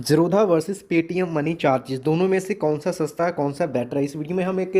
Zerodha versus Paytm money charges दोनों में से कौन सा सस्ता है कौन सा बेटर है। इस वीडियो में हम एक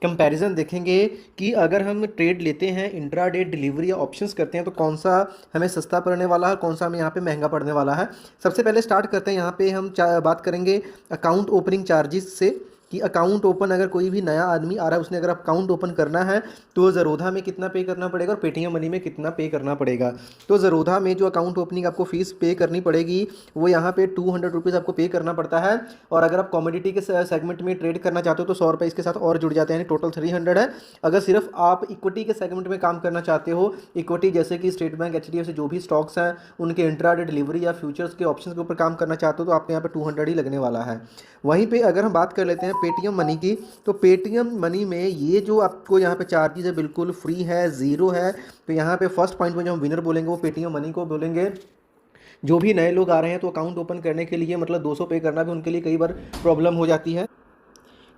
कंपैरिजन देखेंगे कि अगर हम ट्रेड लेते हैं इंट्राडे डिलीवरी या ऑप्शंस करते हैं तो कौन सा हमें सस्ता पड़ने वाला है और कौन सा हमें यहाँ पे महंगा पड़ने वाला है। सबसे पहले स्टार्ट करते हैं, यहाँ पे हम बात करेंगे अकाउंट ओपनिंग चार्जेस से कि अकाउंट ओपन अगर कोई भी नया आदमी आ रहा है उसने अगर अकाउंट ओपन करना है तो ज़रोधा में कितना पे करना पड़ेगा और पेटीएम मनी में कितना पे करना पड़ेगा। तो ज़रोधा में जो अकाउंट ओपनिंग आपको फ़ीस पे करनी पड़ेगी वो यहाँ पे 200 रुपीज़ आपको पे करना पड़ता है। और अगर आप कमोडिटी के सेगमेंट में ट्रेड करना चाहते हो तो 100 रुपये इसके साथ और जुड़ जाते हैं, यानी टोटल 300 है। अगर सिर्फ आप इक्विटी के सेगमेंट में काम करना चाहते हो, इक्विटी जैसे कि स्टेट बैंक एचडीएफसी जो भी स्टॉक्स हैं उनके इंट्राडे डिलीवरी या फ्यूचर्स के ऑप्शंस के ऊपर काम करना चाहते हो तो आपको यहाँ पे 200 ही लगने वाला है। वहीं पे अगर हम बात कर लेते हैं पेटीएम मनी की, तो पेटीएम मनी में ये जो आपको यहाँ पे चार्जेस है बिल्कुल फ्री है, ज़ीरो है। तो यहाँ पे फर्स्ट पॉइंट में जो हम विनर बोलेंगे वो पेटीएम मनी को बोलेंगे। जो भी नए लोग आ रहे हैं तो अकाउंट ओपन करने के लिए मतलब 200 पे करना भी उनके लिए कई बार प्रॉब्लम हो जाती है।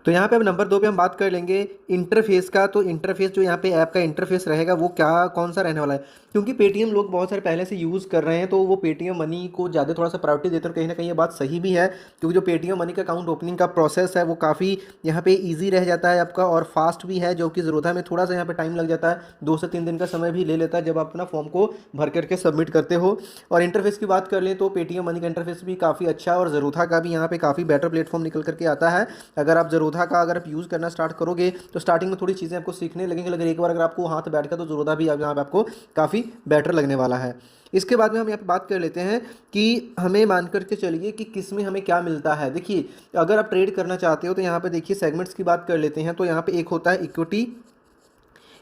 तो यहाँ पे अब नंबर 2 पे हम बात कर लेंगे इंटरफेस का। तो इंटरफेस जो यहाँ पे ऐप का इंटरफेस रहेगा वो क्या कौन सा रहने वाला है, क्योंकि पेटीएम लोग बहुत सारे पहले से यूज़ कर रहे हैं तो वो पेटीएम मनी को ज़्यादा थोड़ा सा प्रायोरिटी देते हैं। कहीं ना कहीं ये बात सही भी है, क्योंकि जो पेटीएम मनी का अकाउंट ओपनिंग का प्रोसेस है वो काफ़ी यहाँ पे ईजी रह जाता है आपका और फास्ट भी है, जो कि ज़रूरत में थोड़ा सा यहाँ पे टाइम लग जाता है, 2 से 3 दिन का समय भी ले लेता है जब आप अपना फॉर्म को भर करके सबमिट करते हो। और इंटरफेस की बात कर लें तो पेटीएम मनी का इंटरफेस भी काफ़ी अच्छा है और ज़रोधा का भी यहाँ पे काफ़ी बेटर प्लेटफॉर्म निकल करके आता है। अगर आप ज़रोधा का अगर आप यूज़ करना स्टार्ट करोगे तो स्टार्टिंग में थोड़ी चीज़ें आपको सीखने लगेंगे, लेकिन एक बार अगर आपको हाथ बैठ गया तो ज़रोधा भी यहाँ पे आपको काफ़ी बेटर लगने वाला है। इसके बाद में हम यहाँ पे बात कर लेते हैं कि हमें मान करके चलिए कि किस में हमें क्या मिलता है। देखिए, अगर आप ट्रेड करना चाहते हो तो यहाँ पे देखिए सेगमेंट्स की बात कर लेते हैं। तो यहाँ पे एक होता है इक्विटी,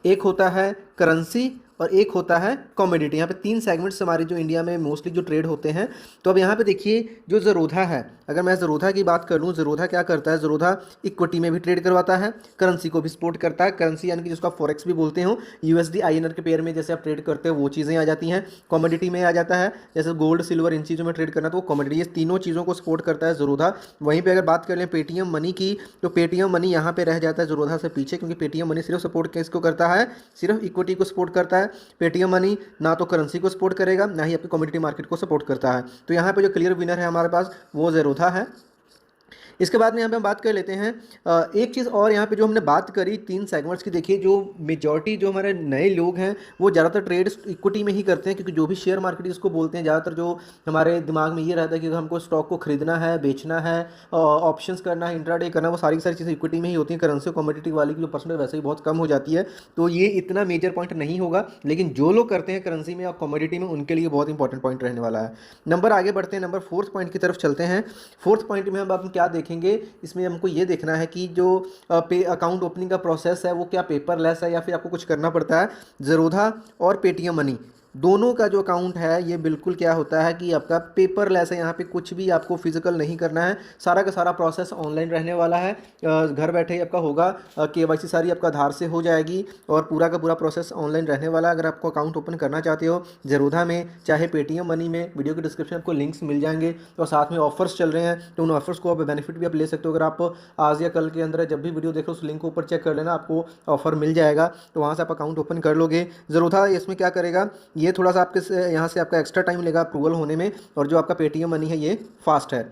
एक होता है करेंसी और एक होता है कमोडिटी। यहाँ पे 3 सेगमेंट्स हमारे जो इंडिया में मोस्टली जो ट्रेड होते हैं। तो अब यहाँ पे देखिए जो ज़रोधा है, अगर मैं ज़रोधा की बात कर लूँ, ज़रोधा क्या करता है, ज़रोधा इक्विटी में भी ट्रेड करवाता है, करेंसी को भी सपोर्ट करता है। करेंसी यानी कि जिसको आप फॉरेक्स भी बोलते हो, यूएसडी आईएनआर के पेयर में जैसे आप ट्रेड करते हो वो चीज़ें आ जाती हैं। कमोडिटी में आ जाता है जैसे गोल्ड सिल्वर, इन चीज़ों में ट्रेड करना तो वो कमोडिटी, ये तीनों चीज़ों को सपोर्ट करता है ज़रोधा। वहीं पर अगर बात कर लें पेटीएम मनी की, तो पेटीएम मनी यहाँ पर रह जाता है ज़रोधा से पीछे, क्योंकि पेटीएम मनी सिर्फ सपोर्ट किसको करता है, सिर्फ इक्विटी को सपोर्ट करता है। पेटीएम मनी ना तो करेंसी को सपोर्ट करेगा ना ही आपकी कमोडिटी मार्केट को सपोर्ट करता है। तो यहाँ पे जो क्लियर विनर है हमारे पास वो ज़रोधा है। इसके बाद में यहाँ पे हम बात कर लेते हैं एक चीज़ और। यहाँ पे जो हमने बात करी 3 सेगमेंट्स की, देखिए जो मेजॉरिटी जो हमारे नए लोग हैं वो ज़्यादातर ट्रेड इक्विटी में ही करते हैं, क्योंकि जो भी शेयर मार्केट जिसको बोलते हैं, ज़्यादातर जो हमारे दिमाग में ये रहता है कि हमको स्टॉक को खरीदना है, बेचना है, ऑप्शंस करना है, इंट्राडे करना है, वो सारी की सारी चीज़ें इक्विटी में ही होती हैं। करेंसी कमोडिटी वाली की जो परसेंटेज वैसे ही बहुत कम हो जाती है, तो ये इतना मेजर पॉइंट नहीं होगा। लेकिन जो लोग करते हैं करेंसी में और कमोडिटी में उनके लिए बहुत इंपॉर्टेंट पॉइंट रहने वाला है। नंबर आगे बढ़ते हैं, नंबर 4th पॉइंट की तरफ चलते हैं। 4th पॉइंट में हम क्या देखेंगे, इसमें हमको ये देखना है कि जो पे अकाउंट ओपनिंग का प्रोसेस है वो क्या पेपरलेस है या फिर आपको कुछ करना पड़ता है। ज़रोधा और पेटीएम मनी दोनों का जो अकाउंट है ये बिल्कुल क्या होता है कि आपका पेपरलेस है। यहाँ पे कुछ भी आपको फिजिकल नहीं करना है, सारा का सारा प्रोसेस ऑनलाइन रहने वाला है। घर बैठे ही आपका होगा, केवाईसी सारी आपका आधार से हो जाएगी और पूरा का पूरा प्रोसेस ऑनलाइन रहने वाला है। अगर आपको अकाउंट ओपन करना चाहते हो ज़रोधा में चाहे पेटीएम मनी में, वीडियो के डिस्क्रिप्शन में आपको लिंक्स मिल जाएंगे और साथ में ऑफर्स चल रहे हैं, तो उन ऑफर्स को आप बेनिफिट भी आप ले सकते हो। अगर आप आज या कल के अंदर जब भी वीडियो देखो उस लिंक को ऊपर चेक कर लेना, आपको ऑफर मिल जाएगा, तो वहाँ से आप अकाउंट ओपन कर लोगे। ज़रोधा इसमें क्या करेगा, ये थोड़ा सा आपके यहाँ से आपका एक्स्ट्रा टाइम लेगा अप्रूवल होने में, और जो आपका पेटीएम मनी है ये फास्ट है।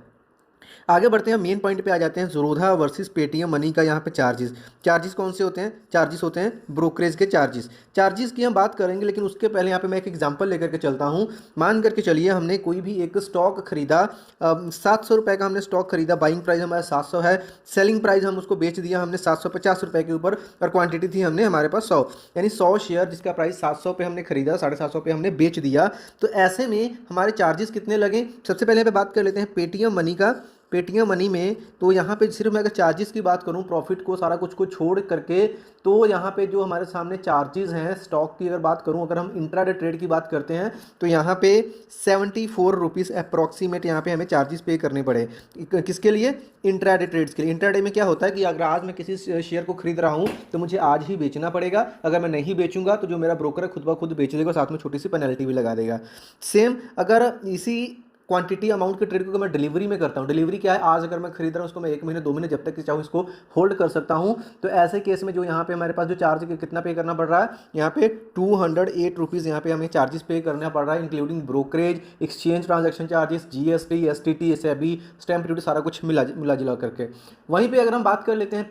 आगे बढ़ते हैं, मेन पॉइंट पे आ जाते हैं, ज़रोधा वर्सेस पेटीएम मनी का यहाँ पे चार्जेस कौन से होते हैं, चार्जेस होते हैं ब्रोकरेज के चार्जेस की हम बात करेंगे, लेकिन उसके पहले यहाँ पे मैं एक एग्जांपल लेकर के चलता हूँ। मान करके चलिए हमने कोई भी एक स्टॉक खरीदा, 700 रुपये का हमने स्टॉक खरीदा, बाइंग प्राइस हमारा 700 है, सेलिंग प्राइस हम उसको बेच दिया हमने 750 रुपये के ऊपर, और क्वान्टिटी थी हमने हमारे पास 100, यानी 100 शेयर जिसका प्राइस 700 पे हमने खरीदा, 750 पे हमने बेच दिया। तो ऐसे में हमारे चार्जेस कितने लगे, सबसे पहले पे बात कर लेते हैं पेटीएम मनी का। पेटीएम मनी में तो यहाँ पे सिर्फ मैं अगर चार्जेस की बात करूँ, प्रॉफिट को सारा कुछ को छोड़ करके, तो यहाँ पे जो हमारे सामने चार्जेस हैं स्टॉक की अगर बात करूँ, अगर हम इंट्राडे ट्रेड की बात करते हैं तो यहाँ पे 74 रुपीज़ अप्रॉक्सीमेट यहाँ पे हमें चार्जेस पे करने पड़े। किसके लिए, इंट्राडे ट्रेड्स के लिए। इंट्राडे में क्या होता है कि अगर आज मैं किसी शेयर को खरीद रहा हूँ तो मुझे आज ही बेचना पड़ेगा, अगर मैं नहीं बेचूंगा तो जो मेरा ब्रोकर है खुद ब खुद बेच देगा, साथ में छोटी सी पेनल्टी भी लगा देगा। सेम अगर इसी क्वांटिटी अमाउंट के ट्रेड को मैं डिलीवरी में करता हूँ, डिलीवरी क्या है, आज अगर मैं खरीद रहा हूँ उसको मैं 1 महीने 2 महीने जब तक चाहूँ इसको होल्ड कर सकता हूँ। तो ऐसे केस में जो यहाँ पे हमारे पास जो चार्ज कितना पे करना पड़ रहा है, यहाँ पे 208 रुपीज़ यहाँ पे हमें चार्जेस पे करना पड़ रहा है, including brokerage, exchange transaction charges, GST, STT, SEBI, stamp duty, सारा कुछ मिला जुला करके। वहीं पे अगर हम बात कर लेते हैं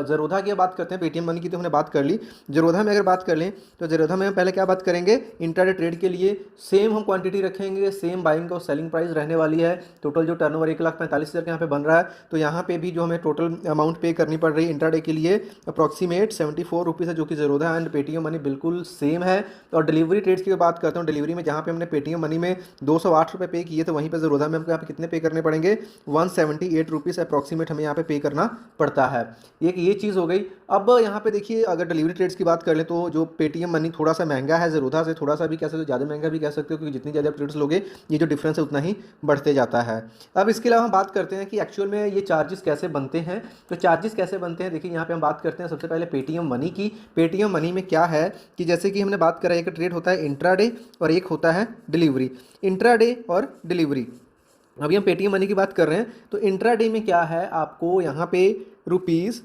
ज़रोधा की बात करते हैं, पेटीएम मनी की तो हमने बात कर ली। ज़रोधा में अगर बात कर लें तो ज़रोधा में हम पहले क्या बात करेंगे, इंट्राडे ट्रेड के लिए सेम हम क्वांटिटी रखेंगे, सेम बाइंग और सेलिंग प्राइस रहने वाली है। टोटल जो टर्नओवर 1,45,000 के यहाँ पे बन रहा है, तो यहाँ पे भी जो हमें टोटल अमाउंट पे करनी पड़ रही है इंट्राडे के लिए अप्रॉक्सीमेट 74 रुपीज़ है, जो कि ज़रोधा एंड पेटीएम मनी बिल्कुल सेम है। और डिलीवरी ट्रेड्स की बात करता हूँ, डिलीवरी में जहाँ पे हमने पेटीएम मनी में 208 रुपये पे किए, तो वहीं पर ज़रोधा में हमको यहाँ पे कितने पे करने पड़ेंगे, 178 रुपीज़ अप्रॉक्सीमेट हमें यहाँ पे करना पड़ता है। ये चीज़ हो गई। अब यहाँ पे देखिए अगर डिलीवरी ट्रेड्स की बात कर ले तो जो पेटीएम मनी थोड़ा सा महंगा है ज़रोधा से, थोड़ा सा भी कह सकते हो, ज़्यादा महंगा भी कह सकते हो, क्योंकि जितनी ज़्यादा ट्रेड्स लोगे ये जो डिफरेंस है उतना ही बढ़ते जाता है। अब इसके अलावा हम बात करते हैं कि एक्चुअल में ये चार्जेस कैसे बनते हैं। तो चार्जेस कैसे बनते हैं, देखिए यहाँ पे हम बात करते हैं सबसे पहले पेटीएम मनी की। पेटीएम मनी में क्या है कि जैसे कि हमने बात करा, एक ट्रेड होता है इंट्राडे और एक होता है डिलीवरी, इंट्राडे और डिलीवरी। अभी हम पेटीएम मनी की बात कर रहे हैं, तो इंट्राडे में क्या है, आपको यहाँ पे ₹20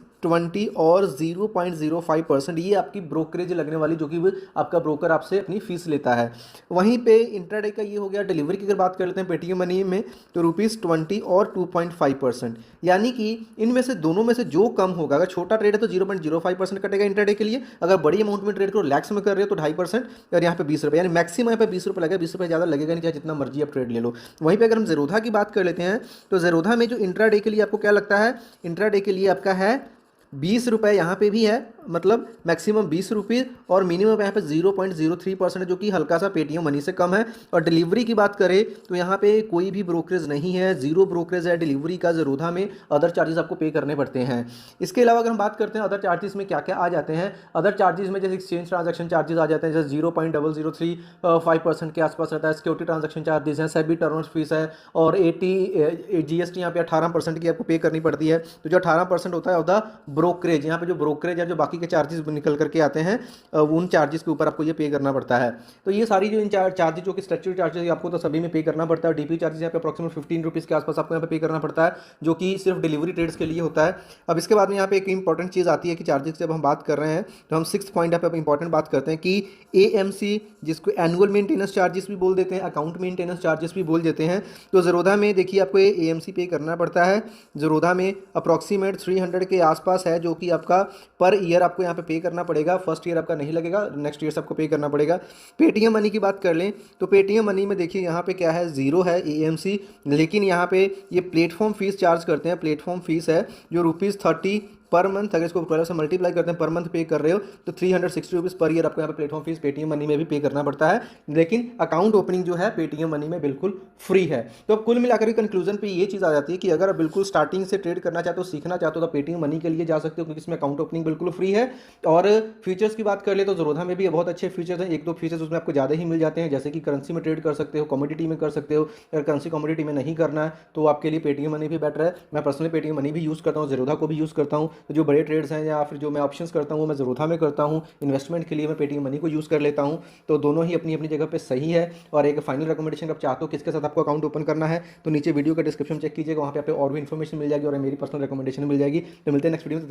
और 0.05% ये आपकी ब्रोकरेज लगने वाली, जो कि आपका ब्रोकर आपसे अपनी फीस लेता है। वहीं पे इंट्राडे का ये हो गया। डिलीवरी की अगर बात कर लेते हैं पेटीएम मनी में, तो ₹20 और 2.5%, यानी कि इनमें से दोनों में से जो कम होगा, अगर छोटा ट्रेड है तो 0.05% कटेगा इंट्राडे के लिए, अगर बड़ी अमाउंट में ट्रेड करो, लैक्स में कर रहे हो तो 2.5%, और यहाँ पे 20 रुपये, यानी मैक्सिमम यहाँ पे 20 रुपये लगेगा, 20 रुपये ज़्यादा लगेगा नहीं, चाहे जितना मर्जी आप ट्रेड ले लो। वहीं पर अगर हम ज़रोधा की बात कर लेते हैं, तो ज़रोधा में जो इंट्राडे के लिए आपको क्या लगता है, इंट्राडे के लिए आपका है 20 रुपये, यहाँ पे भी है, मतलब मैक्सिमम 20 रुपये, और मिनिमम यहाँ पे 0.03% है, जो कि हल्का सा पेटीएम मनी से कम है। और डिलीवरी की बात करें तो यहाँ पे कोई भी ब्रोकरेज नहीं है, जीरो ब्रोकरेज है डिलीवरी का ज़रोधा में, अदर चार्जेस आपको पे करने पड़ते हैं। इसके अलावा अगर हम बात करते हैं अदर चार्जेस में क्या क्या आ जाते हैं, अदर चार्जेस में जैसे एक्सचेंज ट्रांजैक्शन चार्जेस आ जाते हैं, जैसे 0.003 के आसपास रहता है, सिक्योरिटी ट्रांजैक्शन चार्जेस हैं, सेबी टर्नओवर फीस है, और 80 जीएसटी यहाँ पे 18% की आपको पे करनी पड़ती है। तो जो 18% होता है ऑफ ब्रोकरेज, यहाँ पे जो ब्रोकरेज है, जो बाकी के चार्जेस निकल करके आते हैं, उन चार्जेस के ऊपर आपको ये पे करना पड़ता है। तो ये सारी जो इन चार्जेस जो कि स्ट्रक्चरल चार्जेस आपको तो सभी में पे करना पड़ता है। डीपी चार्जेस यहाँ पे अप्रॉक्सीमेट 15 रुपीज़ के आसपास आपको यहाँ पे करना पड़ता है, जो कि सिर्फ डिलीवरी ट्रेड्स के लिए होता है। अब इसके बाद में यहाँ पे एक इंपॉर्टेंट चीज़ आती है कि चार्जेस की जब हम बात कर रहे हैं, तो हम 6 पॉइंट यहाँ पे इंपॉर्टेंट बात करते हैं कि एएमसी, जिसको एनुअल मेंटेनेंस चार्जेस भी बोल देते हैं, अकाउंट मेंटेनेंस चार्जेस भी बोल देते हैं। तो ज़रोधा में देखिए आपको एएमसी पे करना पड़ता है, ज़रोधा में अप्रॉक्सीमेट 300 के आसपास है, जो कि आपका पर ईयर आपको यहाँ पे पे करना पड़ेगा। फर्स्ट ईयर आपका नहीं लगेगा, नेक्स्ट ईयर से आपको पे करना पड़ेगा। पेटीएम मनी की बात कर लें तो पेटीएम मनी में देखिए यहाँ पे क्या है, जीरो है एएमसी, लेकिन यहाँ पे ये प्लेटफॉर्म फीस चार्ज करते हैं। प्लेटफॉर्म फीस है जो ₹30 पर मंथ, अगर इसको 12 से मल्टीप्लाई करते हैं, पर मंथ पे कर रहे हो तो 360 रुपीज़ पर ईयर आपको यहाँ पे प्लेटफॉर्म फीस पेटीएम मनी में भी पे करना पड़ता है। लेकिन अकाउंट ओपनिंग जो है पेटीएम मनी में बिल्कुल फ्री है। तो अब कुल मिलाकर कंक्लूजन पे ये चीज़ आ जाती है कि अगर आप बिल्कुल स्टार्टिंग से ट्रेड करना चाहते हो, सीखना चाहते हो, तो पेटीएम मनी के लिए जा सकते हो, क्योंकि इसमें अकाउंट ओपनिंग बिल्कुल फ्री है। और फीचर्स की बात कर ले तो ज़रोधा में भी बहुत अच्छे फीचर्स हैं, 1-2 फीचर्स उसमें आपको ज़्यादा ही मिल जाते हैं, जैसे कि करेंसी में ट्रेड कर सकते हो, कमोडिटी में कर सकते हो। अगर करेंसी कमोडिटी में नहीं करना है तो आपके लिए पेटीएम मनी भी बेटर है। मैं पर्सनली पेटीएम मनी भी यूज़ करता हूँ, ज़रोधा को भी यूज़ करता हूँ। तो जो बड़े ट्रेड्स हैं या फिर जो मैं ऑप्शंस करता हूँ वो मैं ज़रोधा में करता हूँ। इन्वेस्टमेंट के लिए मैं पेटीएम मनी को यूज़ कर लेता हूँ। तो दोनों ही अपनी अपनी जगह पे सही है। और एक फाइनल रिकमेंडेशन आप चाहते हो किसके साथ आपको अकाउंट ओपन करना है, तो नीचे वीडियो का डिस्क्रिप्शन चेक कीजिएगा, वहाँ पे और भी इन्फॉर्मेशन मिल जाएगी और मेरी पर्सनल रिकमेंडेशन मिल जाएगी। तो मिलते हैं नेक्स्ट वीडियो में।